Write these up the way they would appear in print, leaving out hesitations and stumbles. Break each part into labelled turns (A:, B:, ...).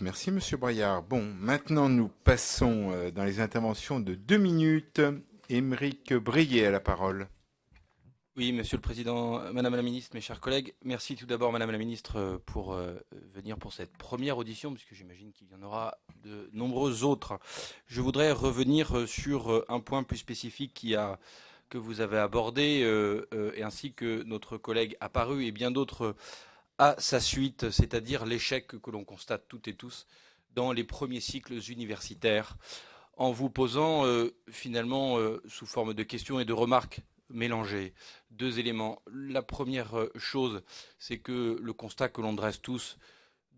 A: Merci, Monsieur Braillard. Bon, maintenant nous passons dans les interventions de 2 minutes. Aymeric Brillet a la parole.
B: Oui, Monsieur le Président, Madame la Ministre, mes chers collègues, merci tout d'abord Madame la Ministre pour venir pour cette première audition, puisque j'imagine qu'il y en aura de nombreuses autres. Je voudrais revenir sur un point plus spécifique que vous avez abordé, et ainsi que notre collègue Apparu et bien d'autres à sa suite, c'est-à-dire l'échec que l'on constate toutes et tous dans les premiers cycles universitaires, en vous posant finalement sous forme de questions et de remarques mélangées deux éléments. La première chose, c'est que le constat que l'on dresse tous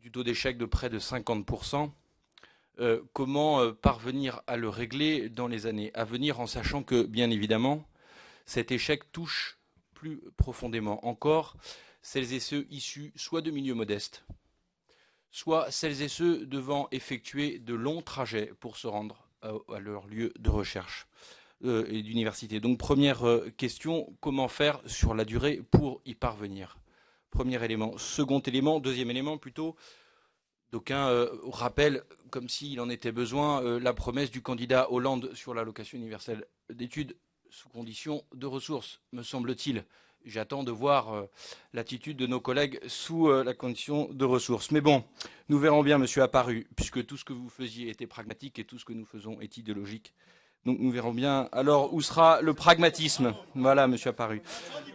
B: du taux d'échec de près de 50%, comment parvenir à le régler dans les années à venir, en sachant que, bien évidemment, cet échec touche plus profondément encore celles et ceux issus soit de milieux modestes, soit celles et ceux devant effectuer de longs trajets pour se rendre à leur lieu de recherche et d'université. Donc première question, comment faire sur la durée pour y parvenir? Premier élément. Second élément, deuxième élément plutôt, d'aucuns rappellent, comme s'il en était besoin, la promesse du candidat Hollande sur l'allocation universelle d'études sous condition de ressources, me semble-t-il. J'attends de voir l'attitude de nos collègues sous la condition de ressources. Mais bon, nous verrons bien, Monsieur Apparu, puisque tout ce que vous faisiez était pragmatique et tout ce que nous faisons est idéologique. Donc nous verrons bien alors où sera le pragmatisme. Voilà, Monsieur Apparu.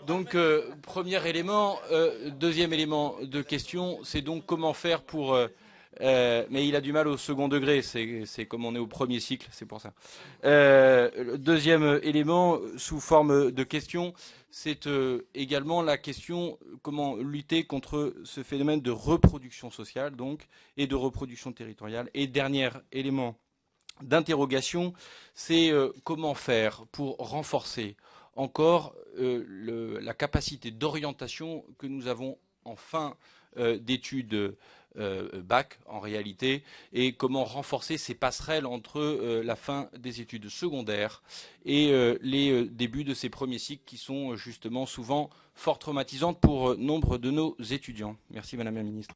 B: Donc premier élément. Deuxième élément de question, c'est donc comment faire pour... mais il a du mal au second degré, c'est comme on est au premier cycle, c'est pour ça. Deuxième élément, sous forme de question, c'est également la question comment lutter contre ce phénomène de reproduction sociale donc, et de reproduction territoriale. Et dernier élément d'interrogation, c'est comment faire pour renforcer encore la capacité d'orientation que nous avons en fin d'études bac en réalité, et comment renforcer ces passerelles entre la fin des études secondaires et les débuts de ces premiers cycles qui sont justement souvent fort traumatisantes pour nombre de nos étudiants. Merci Madame la Ministre.